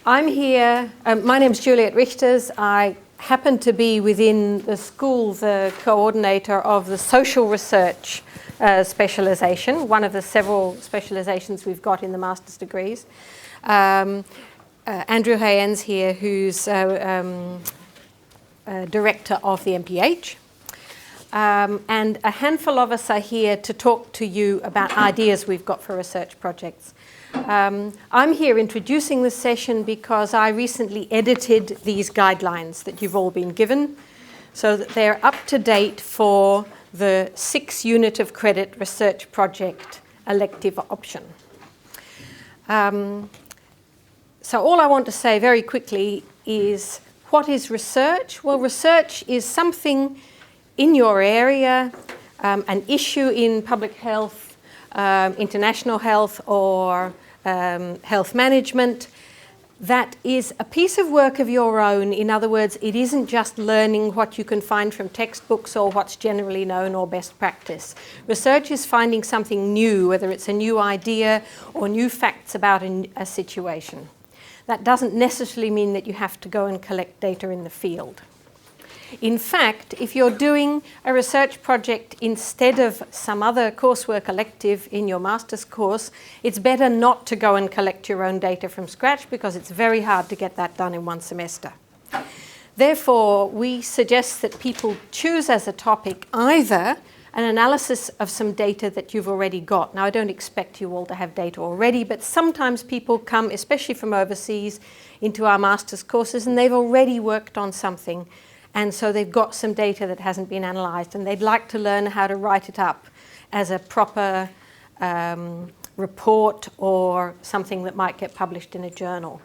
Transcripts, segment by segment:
I'm here, my name's Juliet Richters. I happen to be within the school the coordinator of the social research specialisation, one of the several specialisations we've got in the master's degrees. Andrew Hayens here, who's director of the MPH. And a handful of us are here to talk to you about ideas we've got for research projects. I'm here introducing this session because I recently edited these guidelines that you've all been given so that they're up to date for the 6 unit of credit research project elective option. So all I want to say very quickly is, what is research? Well, research is something in your area, an issue in public health, international health, or health management, that is a piece of work of your own. In other words, it isn't just learning what you can find from textbooks or what's generally known or best practice. Research is finding something new, whether it's a new idea or new facts about a situation. That doesn't necessarily mean that you have to go and collect data in the field. In fact, if you're doing a research project instead of some other coursework elective in your master's course, it's better not to go and collect your own data from scratch because it's very hard to get that done in one semester. Therefore, we suggest that people choose as a topic either an analysis of some data that you've already got. Now, I don't expect you all to have data already, but sometimes people come, especially from overseas, into our master's courses and they've already worked on something. And so they've got some data that hasn't been analysed and they'd like to learn how to write it up as a proper report or something that might get published in a journal.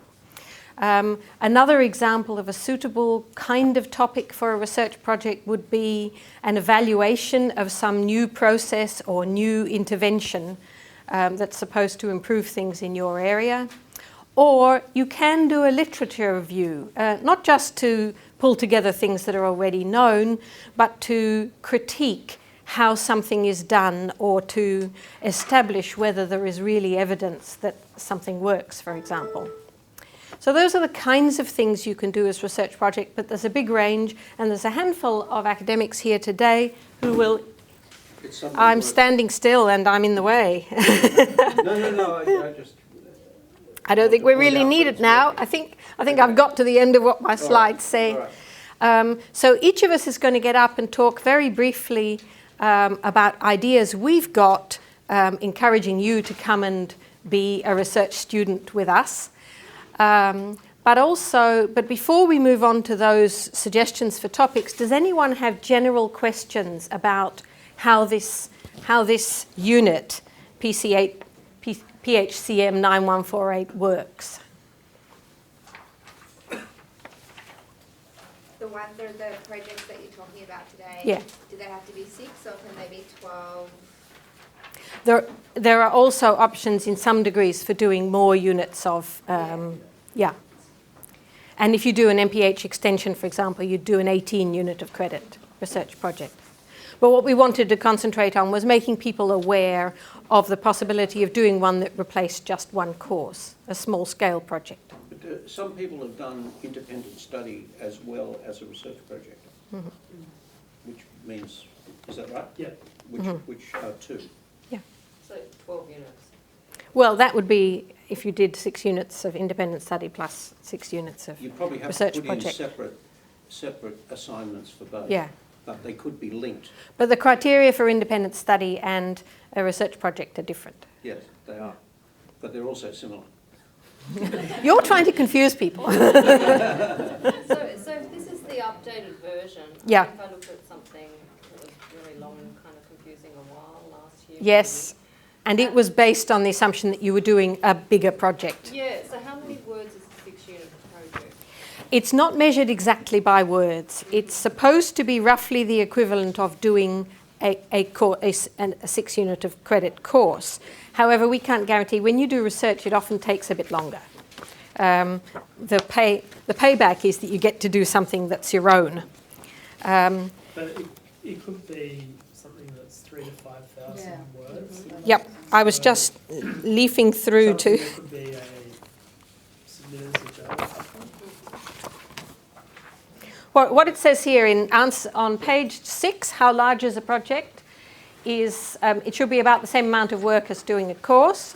Another example of a suitable kind of topic for a research project would be an evaluation of some new process or new intervention that's supposed to improve things in your area. Or you can do a literature review, not just to pull together things that are already known, but to critique how something is done or to establish whether there is really evidence that something works, for example. So those are the kinds of things you can do as research project, but there's a big range, and there's a handful of academics here today who will... I'm standing still and I'm in the way. No, I just... I don't think we really need it now. I think I've got to the end of what my slides say. Right. So each of us is going to get up and talk very briefly about ideas we've got, encouraging you to come and be a research student with us. But before we move on to those suggestions for topics, does anyone have general questions about how this unit, PHCM 9148, works? The projects that you're talking about today, Yeah. do they have to be 6 or can they be 12? There are also options in some degrees for doing more units of, yeah. And if you do an MPH extension, for example, you'd do an 18 unit of credit research project. But what we wanted to concentrate on was making people aware of the possibility of doing one that replaced just one course, a small scale project. But some people have done independent study as well as a research project, which means, is that right? Yeah. Which are 2. Yeah. So 12 units. Well, that would be if you did 6 units of independent study plus 6 units of You probably have research to put project. in separate assignments for both. Yeah. But they could be linked. But the criteria for independent study and a research project are different. Yes, they are. But they're also similar. You're trying to confuse people. So this is the updated version. Yeah. If I looked at something that was really long and kind of confusing a while last year. Yes. And it was based on the assumption that you were doing a bigger project. Yeah, so how many words is the 6 unit project? It's not measured exactly by words. It's supposed to be roughly the equivalent of doing a 6 unit of credit course. However, we can't guarantee. When you do research, it often takes a bit longer. The payback is that you get to do something that's your own. But it could be something that's 3,000 to 5,000 words. Yep, I was just leafing through Something to... that could be submitted as a journal. what it says here on page 6, how large is a project, is it should be about the same amount of work as doing a course.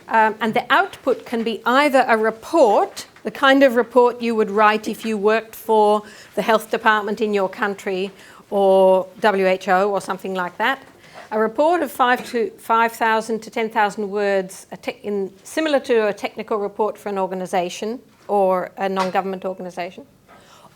And the output can be either a report, the kind of report you would write if you worked for the health department in your country or WHO or something like that. A report of 5,000 to 10,000 words, similar to a technical report for an organisation or a non-government organisation.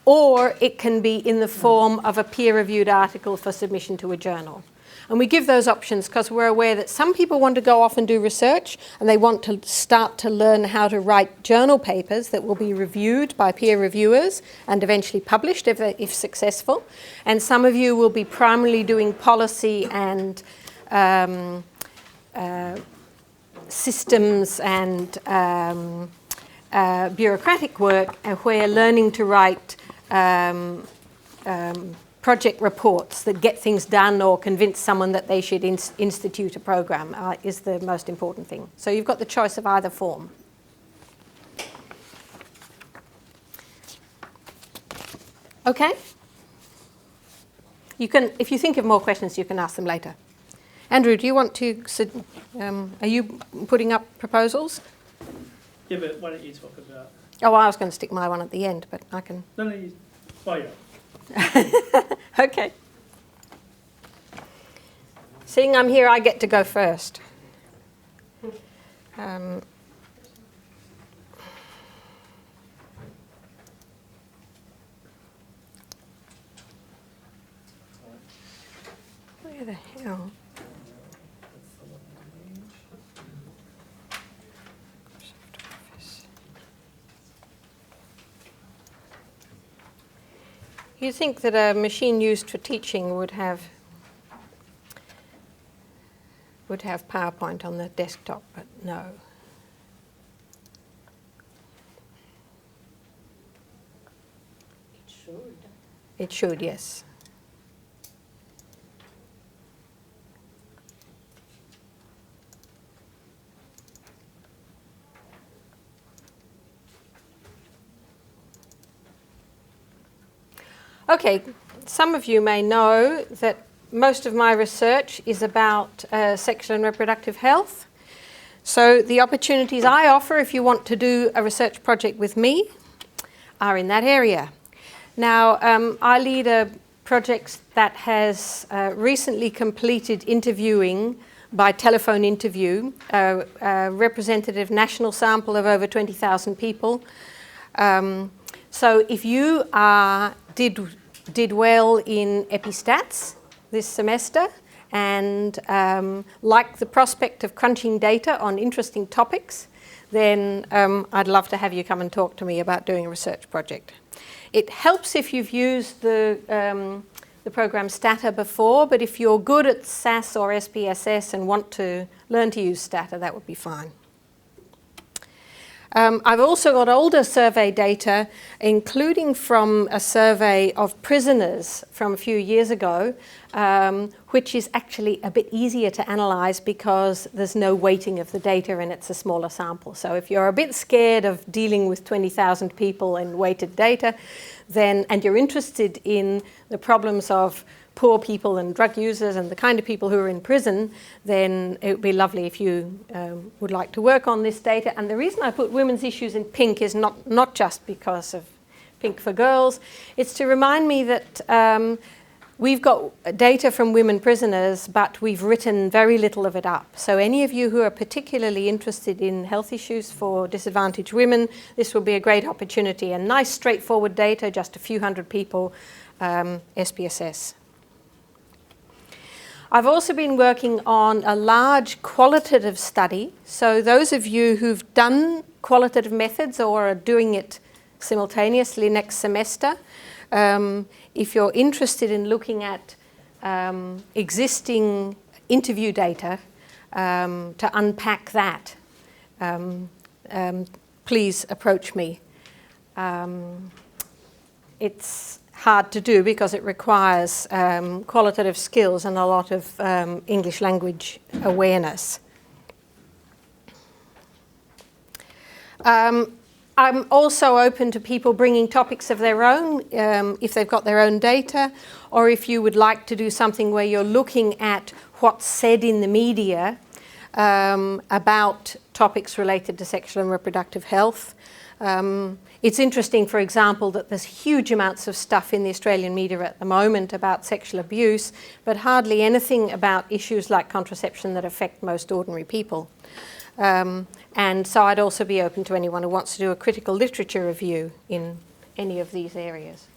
Or it can be in the form of a peer-reviewed article for submission to a journal. And we give those options because we're aware that some people want to go off and do research and they want to start to learn how to write journal papers that will be reviewed by peer reviewers and eventually published if successful. And some of you will be primarily doing policy and systems and bureaucratic work, where learning to write project reports that get things done or convince someone that they should institute a program is the most important thing. So you've got the choice of either form. Okay? You can, if you think of more questions, you can ask them later. Andrew, do you want to, are you putting up proposals? Yeah, but why don't you talk about... Oh, I was going to stick my one at the end, but I can... No, you... Oh, yeah. Okay. Seeing I'm here, I get to go first. Where the hell? You'd think that a machine used for teaching would have PowerPoint on the desktop, but no. It should. It should, yes. Okay, some of you may know that most of my research is about sexual and reproductive health. So the opportunities I offer if you want to do a research project with me are in that area. Now, I lead a project that has recently completed interviewing by telephone interview, a representative national sample of over 20,000 people. So if you did well in EpiStats this semester and like the prospect of crunching data on interesting topics, then I'd love to have you come and talk to me about doing a research project. It helps if you've used the program Stata before, but if you're good at SAS or SPSS and want to learn to use Stata, that would be fine. I've also got older survey data, including from a survey of prisoners from a few years ago, which is actually a bit easier to analyse because there's no weighting of the data and it's a smaller sample. So if you're a bit scared of dealing with 20,000 people and weighted data, then, and you're interested in the problems of poor people and drug users and the kind of people who are in prison, then it would be lovely if you would like to work on this data. And the reason I put women's issues in pink is not just because of Pink for Girls. It's to remind me that we've got data from women prisoners, but we've written very little of it up. So any of you who are particularly interested in health issues for disadvantaged women, this will be a great opportunity. And nice, straightforward data, just a few hundred people, SPSS. I've also been working on a large qualitative study. So those of you who've done qualitative methods or are doing it simultaneously next semester, if you're interested in looking at existing interview data to unpack that, please approach me. It's hard to do because it requires qualitative skills and a lot of English language awareness. I'm also open to people bringing topics of their own, if they've got their own data, or if you would like to do something where you're looking at what's said in the media about topics related to sexual and reproductive health. It's interesting, for example, that there's huge amounts of stuff in the Australian media at the moment about sexual abuse, but hardly anything about issues like contraception that affect most ordinary people. And so I'd also be open to anyone who wants to do a critical literature review in any of these areas.